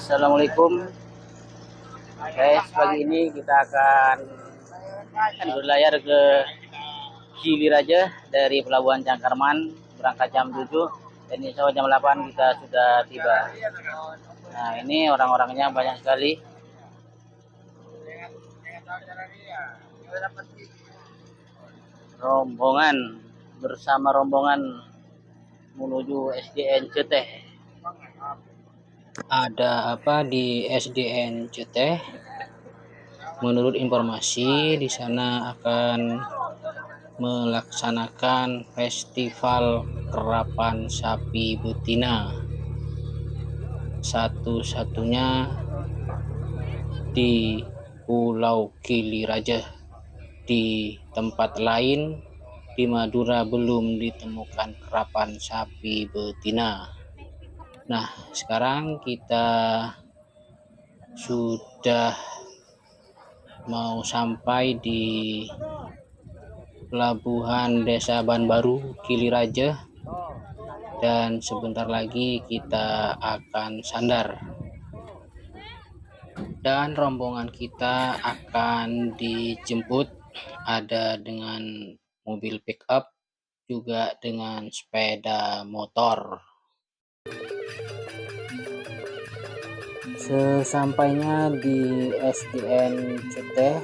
Assalamualaikum guys, pagi ini kita akan berlayar ke Gili Raja dari Pelabuhan Cangkarman, berangkat jam 7 dan insya Allah jam 8 kita sudah tiba. Nah, ini orang-orangnya banyak sekali. Rombongan bersama rombongan menuju SDN Ceteh. Ada apa di SDN Ceteh? Menurut informasi di sana akan melaksanakan festival kerapan sapi betina, satu-satunya di Pulau Gili Raja. Di tempat lain di Madura belum ditemukan kerapan sapi betina. Nah, sekarang kita sudah mau sampai di Pelabuhan Desa Banbaru Gili Raja dan sebentar lagi kita akan sandar. Dan rombongan kita akan dijemput ada dengan mobil pickup, juga dengan sepeda motor. Sesampainya di SDN Ceteh,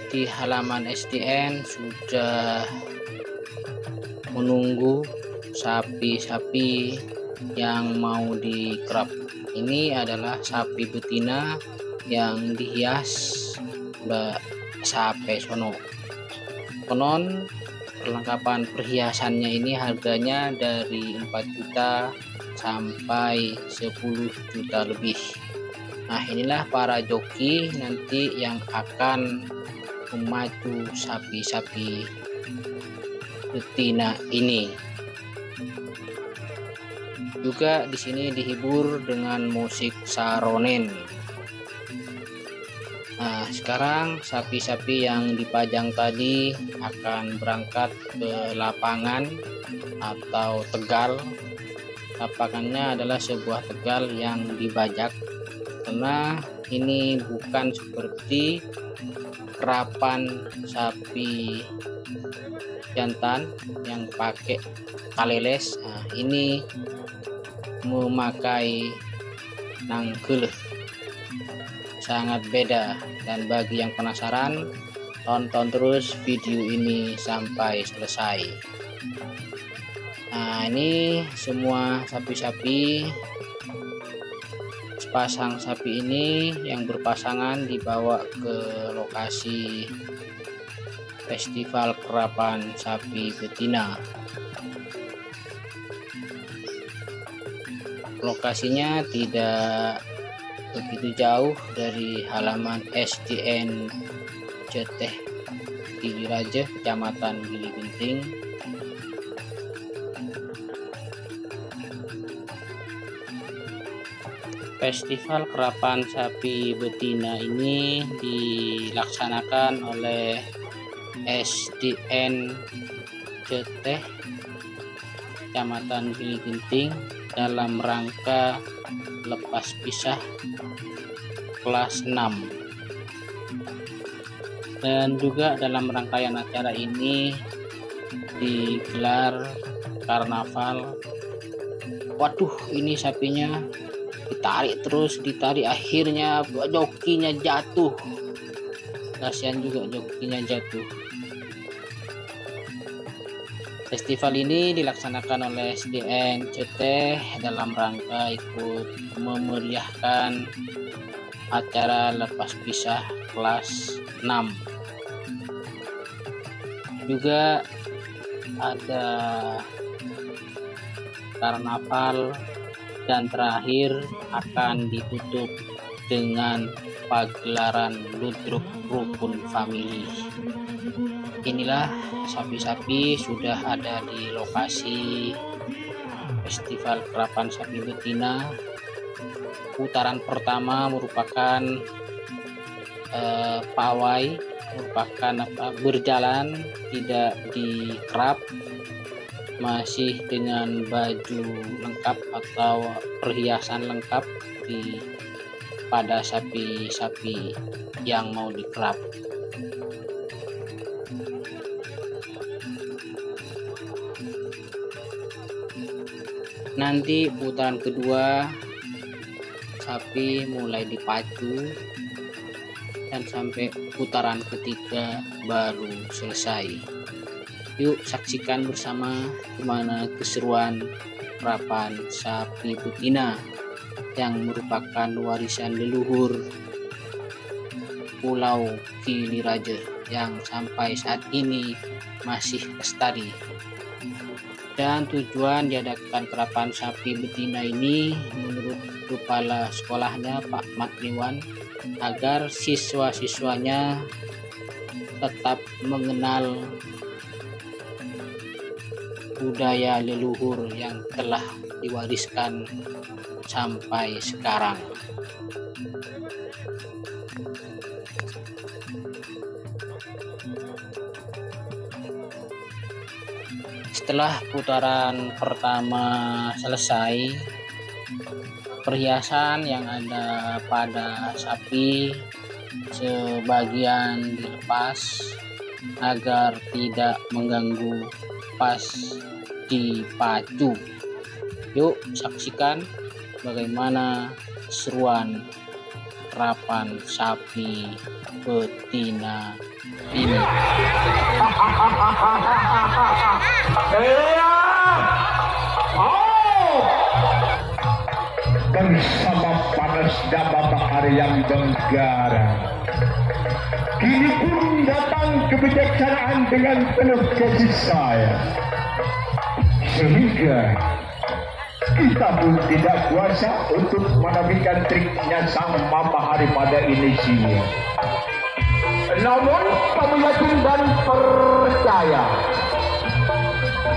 di halaman SDN sudah menunggu sapi-sapi yang mau dikerap. Ini adalah sapi betina yang dihias Mbak Sape Sono. Konon perlengkapan perhiasannya ini harganya dari 4 juta sampai 10 juta lebih. Nah, inilah para joki nanti yang akan memacu sapi-sapi betina ini. Juga di sini dihibur dengan musik saronen. Nah, sekarang sapi-sapi yang dipajang tadi akan berangkat ke lapangan atau tegal. Lapangannya adalah sebuah tegal yang dibajak, karena ini bukan seperti kerapan sapi jantan yang pakai kaleles. Nah, ini memakai nangkel, sangat beda. Dan bagi yang penasaran, tonton terus video ini sampai selesai. Nah, ini semua sapi-sapi, sepasang sapi ini yang berpasangan dibawa ke lokasi festival kerapan sapi betina. Lokasinya tidak begitu jauh dari halaman SDN Ceteh Gili Raja, Kecamatan Gili Genting. Festival kerapan sapi betina ini dilaksanakan oleh SDN Ceteh, Kecamatan Gili Genting, dalam rangka lepas pisah kelas 6. Dan juga dalam rangkaian acara ini digelar karnaval. Waduh, ini sapinya ditarik terus, ditarik, akhirnya jokinya jatuh. Kasihan juga jokinya jatuh. Festival ini dilaksanakan oleh SDN Ceteh dalam rangka ikut memeriahkan acara lepas pisah kelas 6. Juga ada karnaval dan terakhir akan ditutup dengan pagelaran ludruk rukun family. Inilah sapi-sapi sudah ada di lokasi festival kerapan sapi betina. Putaran pertama merupakan pawai, merupakan berjalan tidak dikerap, masih dengan baju lengkap atau perhiasan lengkap sapi pada sapi-sapi yang mau dikerap. Nanti putaran kedua sapi mulai dipacu dan sampai putaran ketiga baru selesai. Yuk saksikan bersama gimana keseruan kerapan sapi betina yang merupakan warisan leluhur Pulau Gili Raja yang sampai saat ini masih lestari. Dan tujuan diadakan kerapan sapi betina ini menurut kepala sekolahnya Pak Matriwan agar siswa-siswanya tetap mengenal budaya leluhur yang telah diwariskan sampai sekarang. Setelah putaran pertama selesai, perhiasan yang ada pada sapi sebagian dilepas agar tidak mengganggu pas dipacu. Yuk saksikan bagaimana seruan kerapan sapi betina ini. Bersama panas dan matahari yang menggara, kini pun datang kebijaksanaan dengan penuh kasih sayang, sehingga kita pun tidak kuasa untuk menafikan triknya sang matahari pada Indonesia. Namun kami yakin dan percaya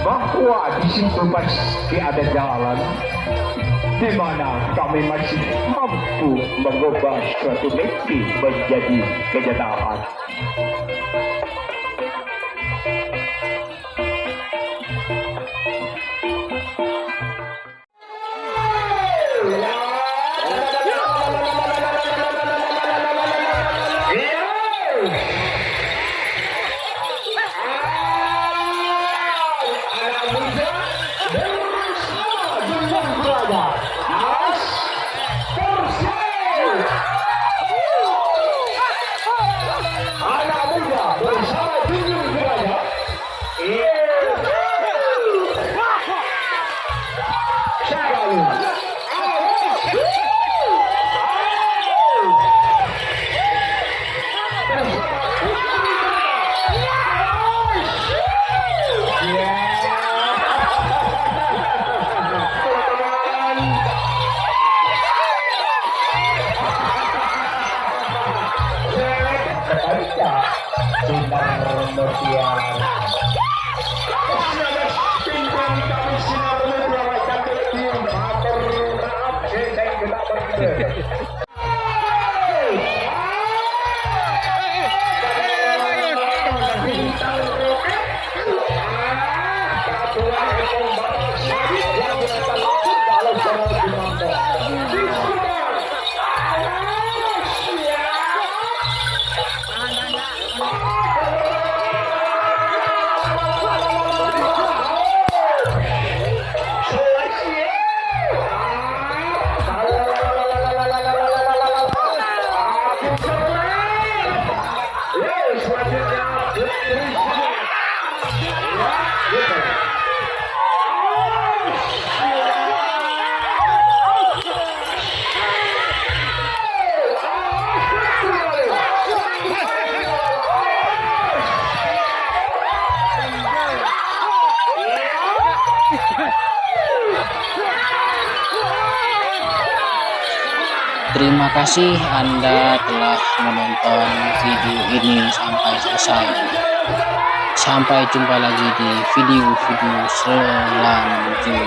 bahwa di situ pasti ada jalan di mana kami masih mampu mengubah suatu mimpi menjadi kenyataan. Terima kasih Anda telah menonton video ini sampai selesai. Sampai jumpa lagi di video-video selanjutnya.